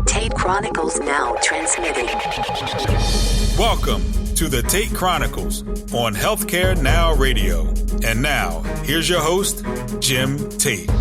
Tate Chronicles now transmitting. Welcome to the Tate Chronicles on Healthcare Now Radio. And now, here's your host, Jim Tate.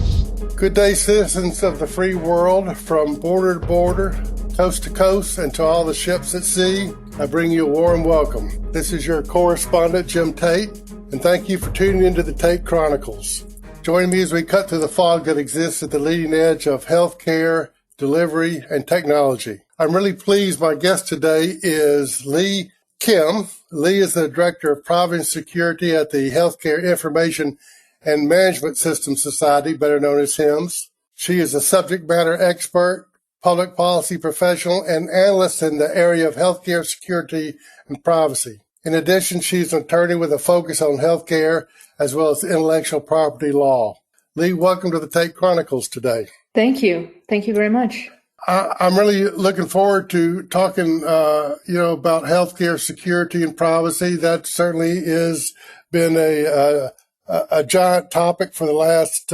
Good day, citizens of the free world, from border to border, coast to coast, and to all the ships at sea. I bring you a warm welcome. This is your correspondent, Jim Tate, and thank you for tuning into the Tate Chronicles. Join me as we cut through the fog that exists at the leading edge of healthcare, delivery, and technology. I'm really pleased my guest today is Lee Kim. Lee is the Director of Privacy and Security at the Healthcare Information and Management Systems Society, better known as HIMSS. She is a subject matter expert, public policy professional, and analyst in the area of healthcare security and privacy. In addition, she's an attorney with a focus on healthcare as well as intellectual property law. Lee, welcome to the Tate Chronicles today. Thank you. Thank you very much. I'm really looking forward to talking, about healthcare security and privacy. That certainly has been a giant topic for the last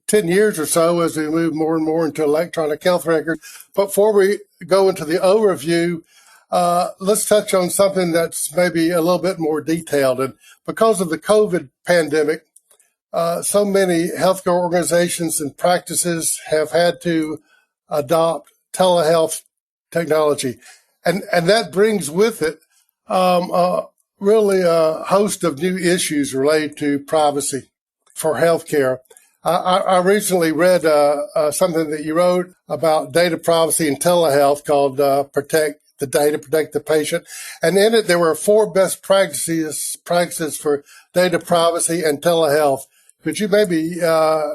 10 years or so as we move more and more into electronic health records. But before we go into the overview, let's touch on something that's maybe a little bit more detailed. And because of the COVID pandemic, so many healthcare organizations and practices have had to adopt telehealth technology. And that brings with it really a host of new issues related to privacy for healthcare. I recently read something that you wrote about data privacy and telehealth called Protect the Data, Protect the Patient. And in it, there were 4 best practices for data privacy and telehealth. Could you maybe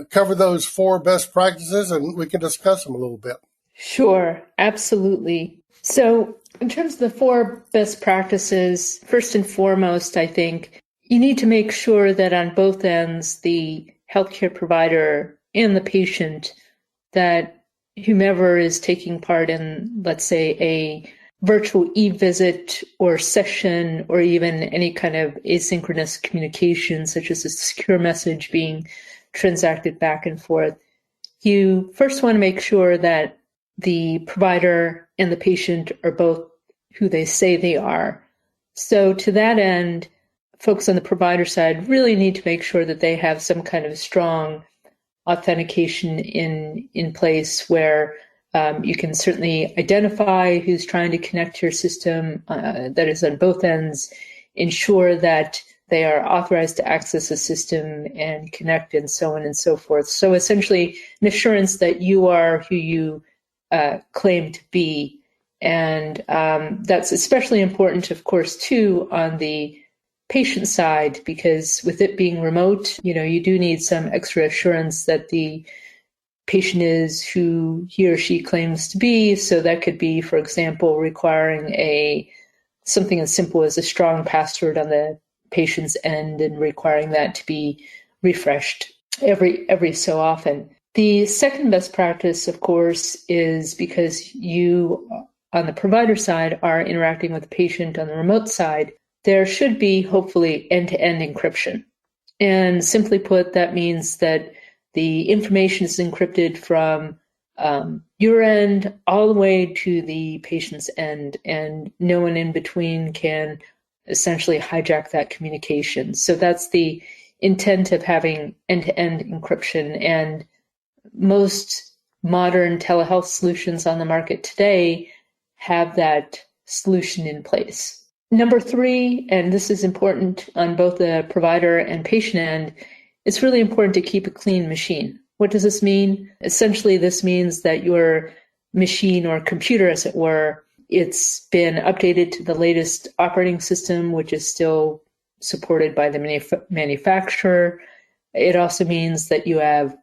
cover those 4 best practices and we can discuss them a little bit? Sure, absolutely. So in terms of the 4 best practices, first and foremost, I think you need to make sure that on both ends, the healthcare provider and the patient, that whomever is taking part in, let's say, a virtual e-visit or session, or even any kind of asynchronous communication, such as a secure message being transacted back and forth, you first want to make sure that the provider and the patient are both who they say they are. So to that end, folks on the provider side really need to make sure that they have some kind of strong authentication in place where you can certainly identify who's trying to connect to your system, that is on both ends, ensure that they are authorized to access the system and connect, and so on and so forth. So essentially an assurance that you are who you claim to be. And that's especially important, of course, too, on the patient side, because with it being remote, you do need some extra assurance that the patient is who he or she claims to be. So that could be, for example, requiring something as simple as a strong password on the patient's end and requiring that to be refreshed every so often. The second best practice, of course, is because you, on the provider side, are interacting with the patient on the remote side, there should be, hopefully, end-to-end encryption. And simply put, that means that the information is encrypted from your end all the way to the patient's end, and no one in between can essentially hijack that communication. So that's the intent of having end-to-end encryption. And most modern telehealth solutions on the market today have that solution in place. Number 3, and this is important on both the provider and patient end, it's really important to keep a clean machine. What does this mean? Essentially, this means that your machine or computer, as it were, it's been updated to the latest operating system, which is still supported by the manufacturer. It also means that you have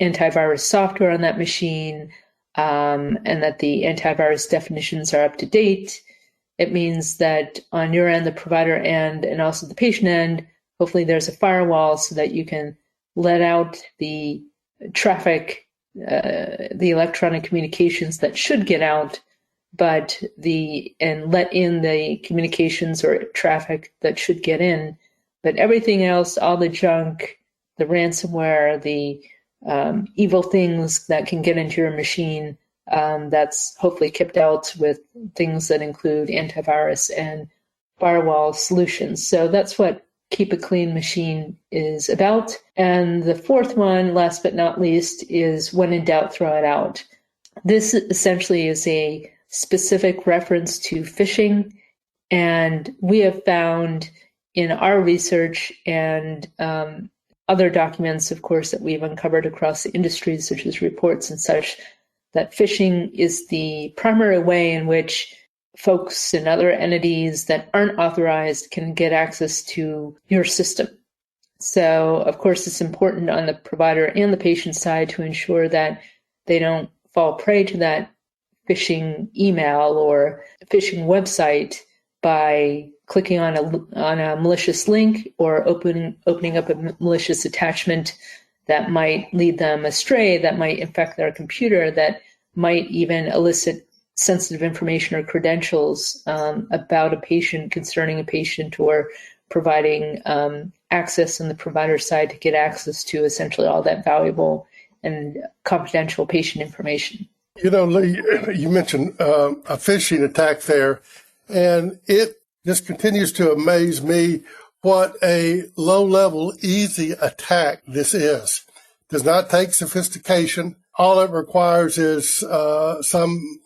antivirus software on that machine, and that the antivirus definitions are up to date. It means that on your end, the provider end, and also the patient end, hopefully there's a firewall so that you can let out the traffic, the electronic communications that should get out, and let in the communications or traffic that should get in. But everything else, all the junk, the ransomware, the evil things that can get into your machine, that's hopefully kept out with things that include antivirus and firewall solutions. So that's what Keep a Clean Machine is about. And the fourth one, last but not least, is when in doubt, throw it out. This essentially is a specific reference to phishing. And we have found in our research and other documents, of course, that we've uncovered across the industry, such as reports and such, that phishing is the primary way in which folks and other entities that aren't authorized can get access to your system. So, of course, it's important on the provider and the patient side to ensure that they don't fall prey to that phishing email or phishing website by clicking on a malicious link or opening up a malicious attachment that might lead them astray, that might infect their computer, that might even elicit sensitive information or credentials about a patient, concerning a patient, or providing access on the provider side to get access to essentially all that valuable and confidential patient information. You know, Lee, you mentioned a phishing attack there, and it just continues to amaze me what a low-level, easy attack this is. Does not take sophistication. All it requires is some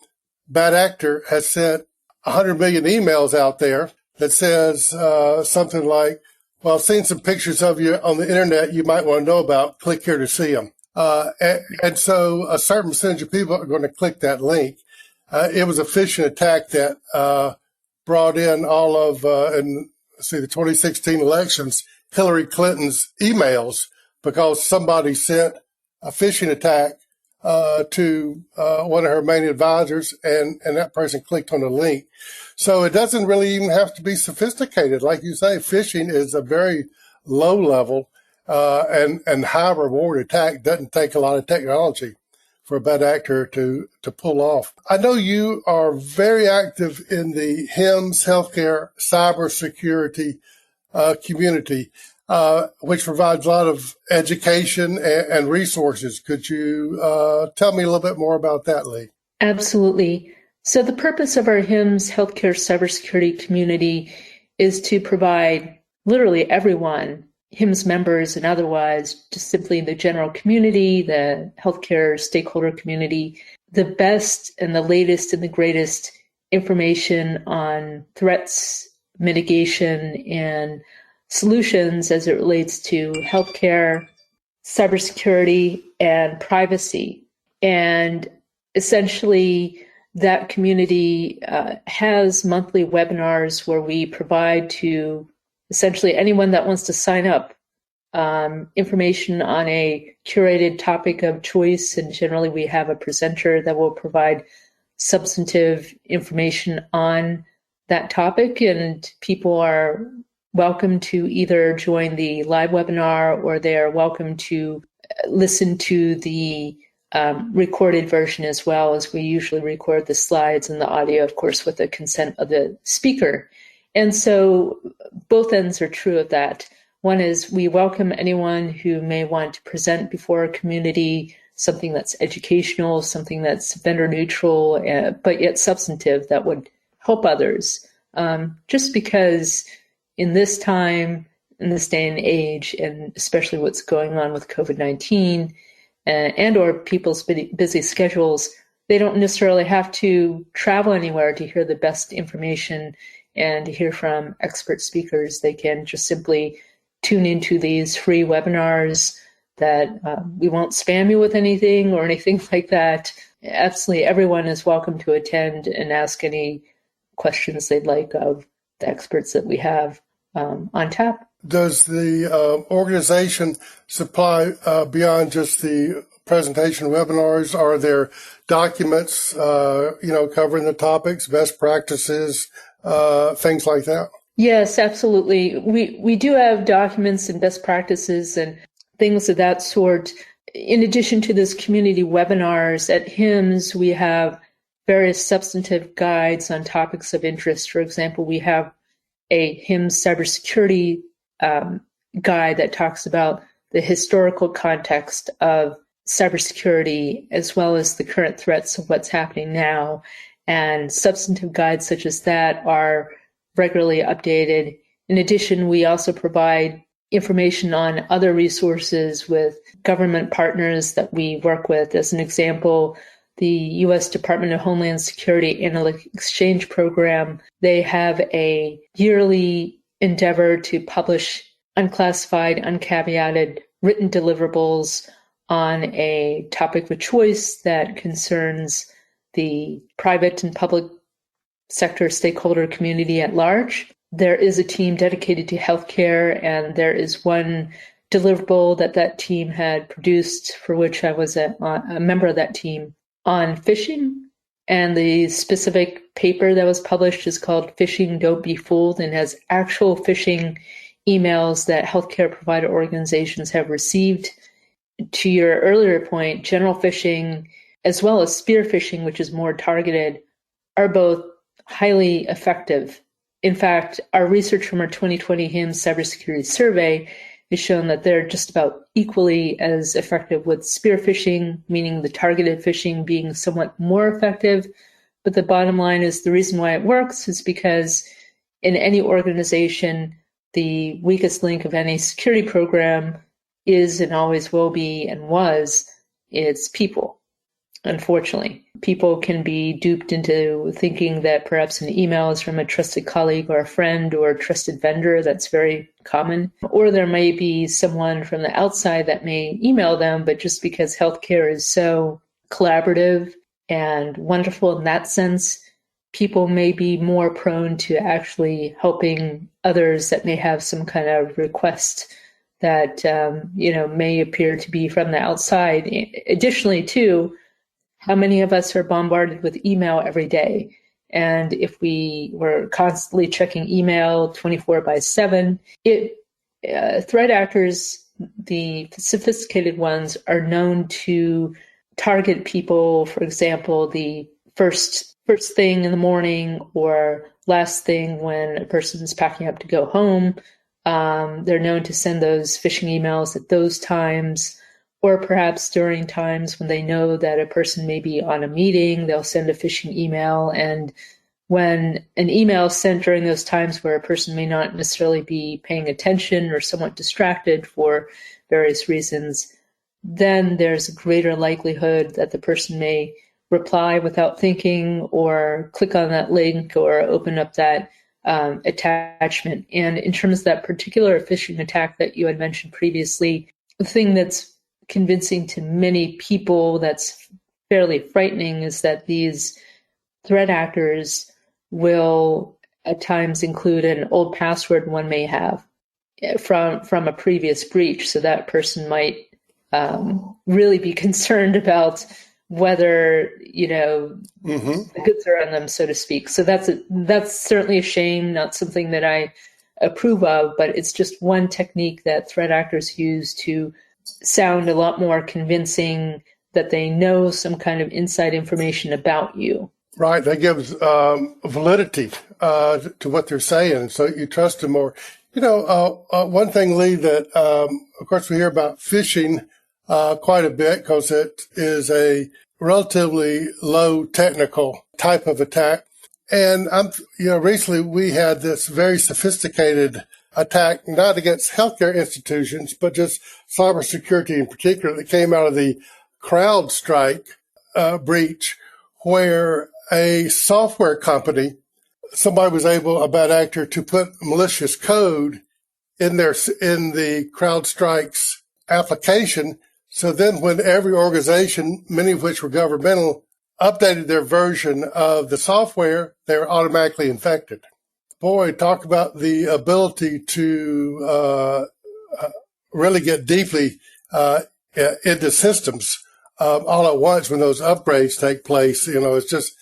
bad actor has sent 100 million emails out there that says something like, well, I've seen some pictures of you on the internet you might want to know about. Click here to see them. And so a certain percentage of people are going to click that link. It was a phishing attack that brought in all of, the 2016 elections, Hillary Clinton's emails, because somebody sent a phishing attack to one of her main advisors, and that person clicked on the link. So it doesn't really even have to be sophisticated. Like you say, phishing is a very low level and high reward attack. Doesn't take a lot of technology for a bad actor to pull off. I know you are very active in the HIMSS healthcare cybersecurity community, which provides a lot of education and resources. Could you tell me a little bit more about that, Lee? Absolutely. So the purpose of our HIMSS healthcare cybersecurity community is to provide literally everyone, HIMSS members and otherwise, just simply the general community, the healthcare stakeholder community, the best and the latest and the greatest information on threats, mitigation, and solutions as it relates to healthcare, cybersecurity, and privacy. And essentially, that community has monthly webinars where we provide to essentially anyone that wants to sign up information on a curated topic of choice. And generally, we have a presenter that will provide substantive information on that topic. And people are welcome to either join the live webinar or they are welcome to listen to the recorded version as well, as we usually record the slides and the audio, of course, with the consent of the speaker. And so both ends are true of that. One is we welcome anyone who may want to present before a community something that's educational, something that's vendor neutral, but yet substantive that would help others. Just because in this time, in this day and age, and especially what's going on with COVID-19 and or people's busy schedules, they don't necessarily have to travel anywhere to hear the best information and to hear from expert speakers. They can just simply tune into these free webinars that we won't spam you with anything or anything like that. Absolutely everyone is welcome to attend and ask any questions they'd like of the experts that we have on tap. Does the organization supply beyond just the presentation webinars? Are there documents, covering the topics, best practices, things like that? Yes, absolutely. We do have documents and best practices and things of that sort. In addition to this community webinars at HIMSS, we have various substantive guides on topics of interest. For example, we have a HIMSS cybersecurity guide that talks about the historical context of cybersecurity, as well as the current threats of what's happening now. And substantive guides such as that are regularly updated. In addition, we also provide information on other resources with government partners that we work with. As an example, the U.S. Department of Homeland Security Analytic Exchange Program, they have a yearly endeavor to publish unclassified, uncaveated written deliverables on a topic of choice that concerns the private and public sector stakeholder community at large. There is a team dedicated to healthcare, and there is one deliverable that team had produced, for which I was a member of that team, on phishing. And the specific paper that was published is called Phishing, Don't Be Fooled, and has actual phishing emails that healthcare provider organizations have received. To your earlier point, general phishing as well as spear phishing, which is more targeted, are both highly effective. In fact, our research from our 2020 HIMSS cybersecurity survey has shown that they're just about equally as effective, with spear phishing, meaning the targeted phishing, being somewhat more effective. But the bottom line is the reason why it works is because in any organization, the weakest link of any security program is and always will be and was its people. Unfortunately, people can be duped into thinking that perhaps an email is from a trusted colleague or a friend or a trusted vendor. That's very common. Or there may be someone from the outside that may email them, but just because healthcare is so collaborative and wonderful in that sense, people may be more prone to actually helping others that may have some kind of request that may appear to be from the outside. Additionally, too, how many of us are bombarded with email every day? And if we were constantly checking email 24/7, threat actors, the sophisticated ones, are known to target people, for example, the first thing in the morning or last thing when a person is packing up to go home. They're known to send those phishing emails at those times, or perhaps during times when they know that a person may be on a meeting, they'll send a phishing email. And when an email is sent during those times where a person may not necessarily be paying attention or somewhat distracted for various reasons, then there's a greater likelihood that the person may reply without thinking or click on that link or open up that attachment. And in terms of that particular phishing attack that you had mentioned previously, the thing that's convincing to many people that's fairly frightening is that these threat actors will at times include an old password one may have from a previous breach. So that person might really be concerned about whether, the goods are on them, so to speak. So that's certainly a shame, not something that I approve of, but it's just one technique that threat actors use to sound a lot more convincing that they know some kind of inside information about you. Right. That gives validity to what they're saying, so you trust them more. One thing, Lee, that of course we hear about phishing quite a bit because it is a relatively low technical type of attack. And recently we had this very sophisticated attack, not against healthcare institutions, but just cybersecurity in particular, that came out of the CrowdStrike breach, where a software company, somebody was able, a bad actor, to put malicious code in the CrowdStrike's application. So then when every organization, many of which were governmental, updated their version of the software, they were automatically infected. Boy, talk about the ability to really get deeply into systems all at once when those upgrades take place. It's just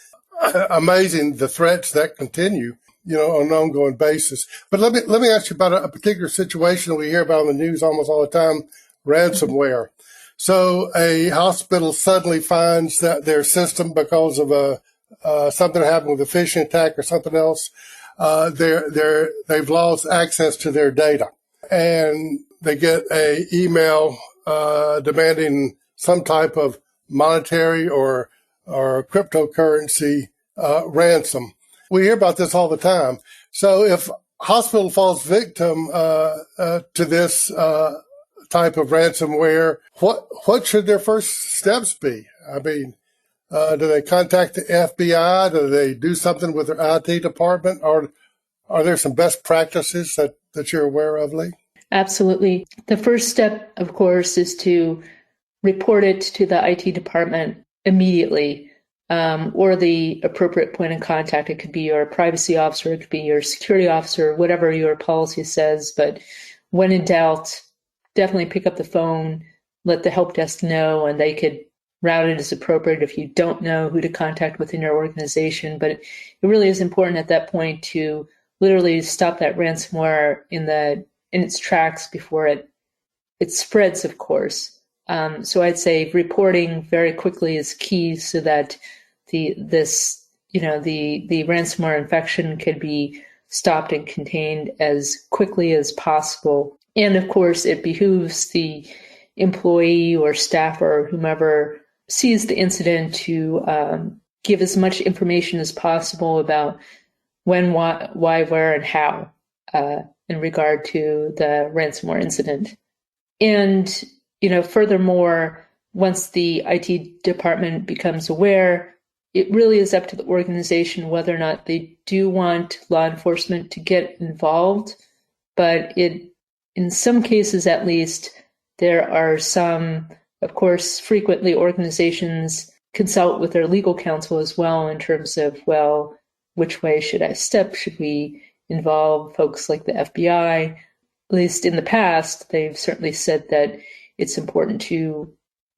amazing the threats that continue, on an ongoing basis. But let me ask you about a particular situation that we hear about on the news almost all the time: ransomware. So a hospital suddenly finds that their system, because of something happened with a phishing attack or something else, they've lost access to their data, and they get a email demanding some type of monetary or cryptocurrency ransom. We hear about this all the time. So if a hospital falls victim to this type of ransomware, what should their first steps be? I mean, do they contact the FBI? Do they do something with their IT department? Or are there some best practices that you're aware of, Lee? Absolutely. The first step, of course, is to report it to the IT department immediately, or the appropriate point of contact. It could be your privacy officer, it could be your security officer, whatever your policy says. But when in doubt, definitely pick up the phone, let the help desk know, and they could route it as appropriate if you don't know who to contact within your organization. But it really is important at that point to literally stop that ransomware in its tracks before it spreads, of course. So I'd say reporting very quickly is key so that the ransomware infection could be stopped and contained as quickly as possible. And of course, it behooves the employee or staff or whomever sees the incident to give as much information as possible about when, why, where, and how in regard to the ransomware incident. And, furthermore, once the IT department becomes aware, it really is up to the organization whether or not they do want law enforcement to get involved. But in some cases, at least, there are some, of course, frequently organizations consult with their legal counsel as well in terms of, well, which way should I step? Should we involve folks like the FBI? At least in the past, they've certainly said that it's important to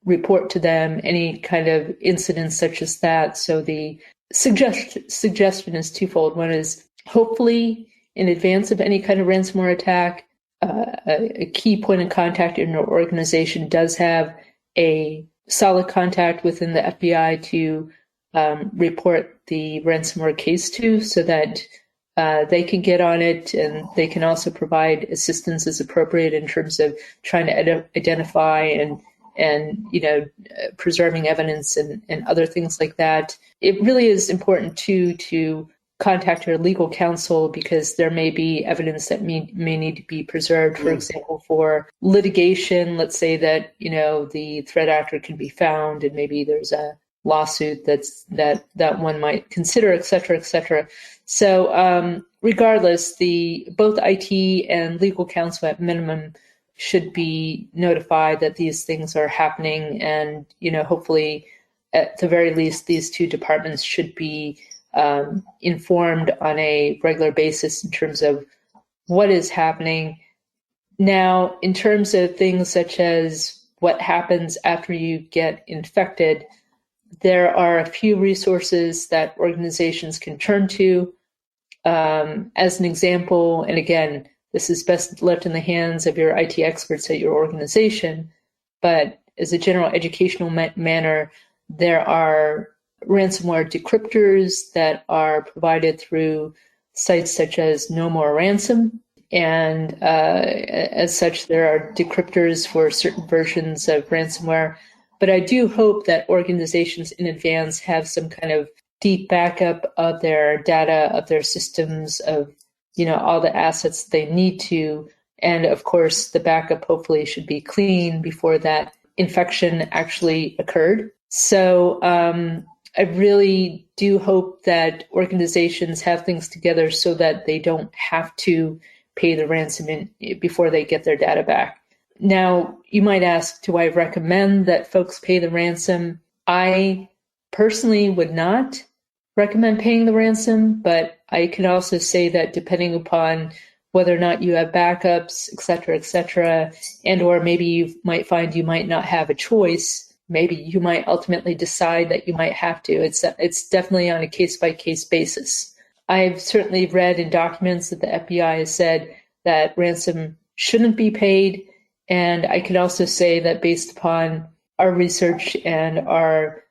report to them any kind of incidents such as that. So the suggestion is twofold. One is hopefully in advance of any kind of ransomware attack, a key point of contact in your organization does have a solid contact within the FBI to report the ransomware case to, so that they can get on it, and they can also provide assistance as appropriate in terms of trying to identify and preserving evidence and other things like that. It really is important to contact your legal counsel, because there may be evidence that may need to be preserved. For example, for litigation, let's say that the threat actor can be found, and maybe there's a lawsuit that one might consider, et cetera, et cetera. So regardless, both IT and legal counsel at minimum should be notified that these things are happening, and hopefully at the very least these two departments should be informed on a regular basis in terms of what is happening. Now, in terms of things such as what happens after you get infected, there are a few resources that organizations can turn to. As an example, and again, this is best left in the hands of your IT experts at your organization, but as a general educational manner, there are ransomware decryptors that are provided through sites such as No More Ransom. And as such, there are decryptors for certain versions of ransomware. But I do hope that organizations in advance have some kind of deep backup of their data, of their systems, of all the assets they need to. And of course, the backup hopefully should be clean before that infection actually occurred. So I really do hope that organizations have things together so that they don't have to pay the ransom before they get their data back. Now, you might ask, do I recommend that folks pay the ransom? I personally would not recommend paying the ransom, but I can also say that depending upon whether or not you have backups, et cetera, and or maybe you might find you might not have a choice, maybe you might ultimately decide that you might have to. It's definitely on a case-by-case basis. I've certainly read in documents that the FBI has said that ransom shouldn't be paid, and I can also say that based upon our research and our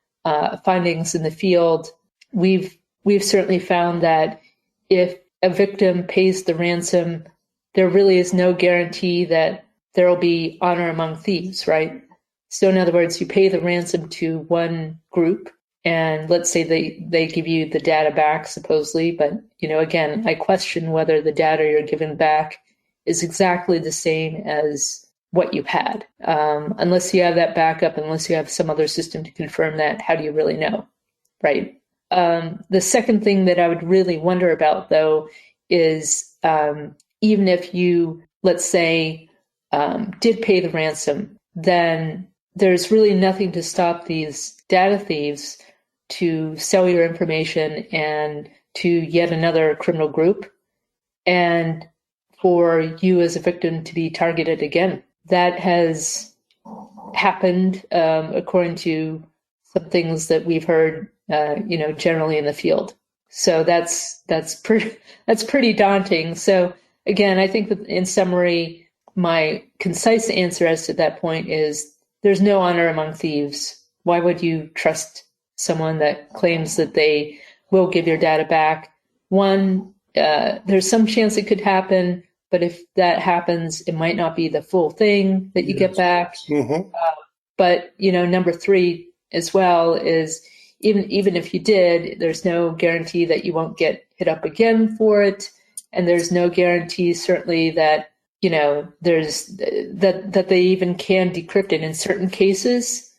findings in the field, we've certainly found that if a victim pays the ransom, there really is no guarantee that there will be honor among thieves, right? So in other words, you pay the ransom to one group, and let's say they give you the data back, supposedly. But, again, I question whether the data you're given back is exactly the same as what you had. Unless you have that backup, unless you have some other system to confirm that, how do you really know, right? The second thing that I would really wonder about, though, is even if you, let's say, did pay the ransom, then there's really nothing to stop these data thieves to sell your information and to yet another criminal group, and for you as a victim to be targeted again. That has happened according to some things that we've heard, generally in the field. So that's pretty daunting. So again, I think that in summary, my concise answer as to that point is there's no honor among thieves. Why would you trust someone that claims that they will give your data back? One, there's some chance it could happen, but if that happens, it might not be the full thing that you get back. Mm-hmm. But, number three as well is even if you did, there's no guarantee that you won't get hit up again for it. And there's no guarantee certainly that, there's that they even can decrypt it in certain cases.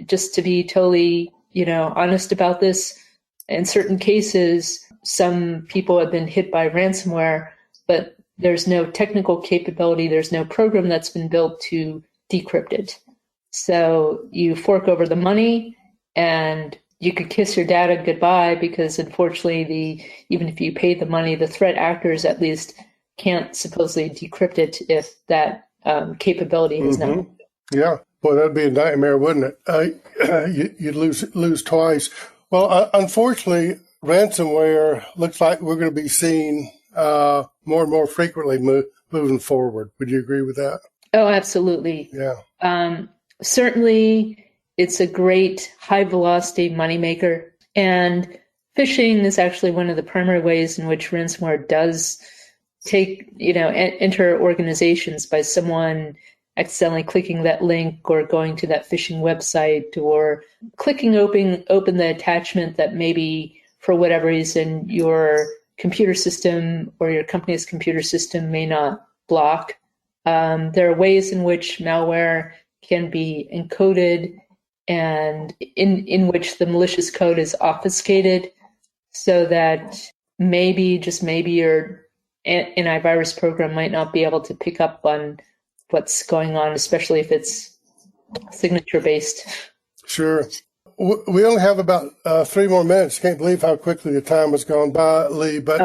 Just to be totally, honest about this, in certain cases, some people have been hit by ransomware, but there's no technical capability. There's no program that's been built to decrypt it. So you fork over the money and you could kiss your data goodbye, because unfortunately, even if you pay the money, the threat actors at least can't supposedly decrypt it if that capability is not. Yeah. Boy, that'd be a nightmare, wouldn't it? You'd lose twice. Well, unfortunately, ransomware looks like we're going to be seeing more and more frequently moving forward. Would you agree with that? Oh, absolutely. Yeah. Certainly, it's a great high-velocity moneymaker. And phishing is actually one of the primary ways in which ransomware does enter organizations by someone accidentally clicking that link or going to that phishing website or clicking open the attachment that maybe for whatever reason your computer system or your company's computer system may not block. There are ways in which malware can be encoded and in which the malicious code is obfuscated so that maybe, just maybe, your antivirus program might not be able to pick up on what's going on, especially if it's signature-based. Sure. We only have about 3 more minutes. Can't believe how quickly the time has gone by, Lee. But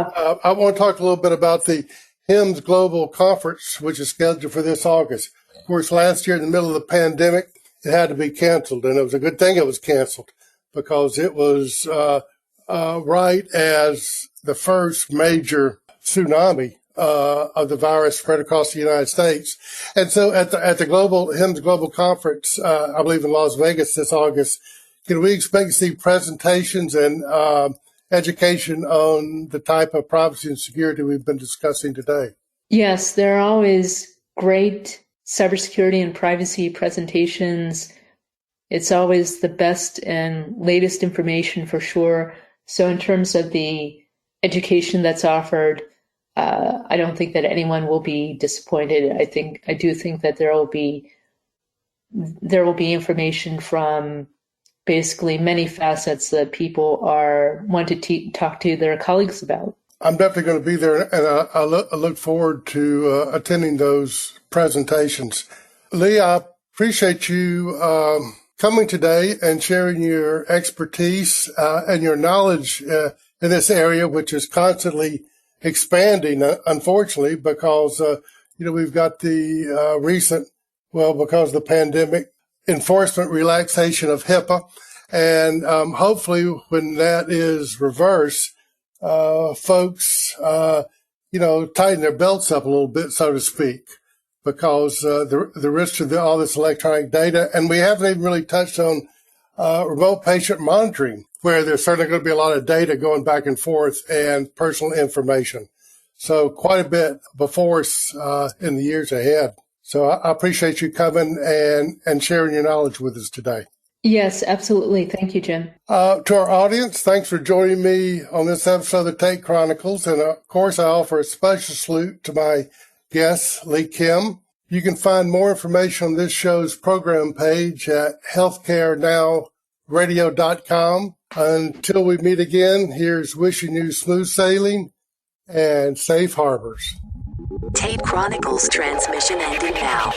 I want to talk a little bit about the HIMSS Global Conference, which is scheduled for this August. Of course, last year in the middle of the pandemic, it had to be canceled, and it was a good thing it was canceled because it was right as the first major tsunami of the virus spread across the United States. And so at the HIMSS Global Conference, I believe in Las Vegas this August, can we expect to see presentations and education on the type of privacy and security we've been discussing today? Yes, there are always great cybersecurity and privacy presentations. It's always the best and latest information for sure. So in terms of the education that's offered, I don't think that anyone will be disappointed. I do think that there will be information from basically many facets that people want to talk to their colleagues about. I'm definitely going to be there, and I look forward to attending those presentations. Lee, I appreciate you coming today and sharing your expertise and your knowledge in this area, which is constantly expanding, unfortunately, because we've got the recent, because of the pandemic, enforcement relaxation of HIPAA, and hopefully when that is reversed, folks, tighten their belts up a little bit, so to speak, because the risks of all this electronic data, and we haven't even really touched on remote patient monitoring, where there's certainly going to be a lot of data going back and forth and personal information. So quite a bit before us in the years ahead. So I appreciate you coming and sharing your knowledge with us today. Yes, absolutely. Thank you, Jim. To our audience, thanks for joining me on this episode of the Tate Chronicles. And of course, I offer a special salute to my guest, Lee Kim. You can find more information on this show's program page at healthcarenowradio.com. Until we meet again, here's wishing you smooth sailing and safe harbors. Tate Chronicles transmission ending now.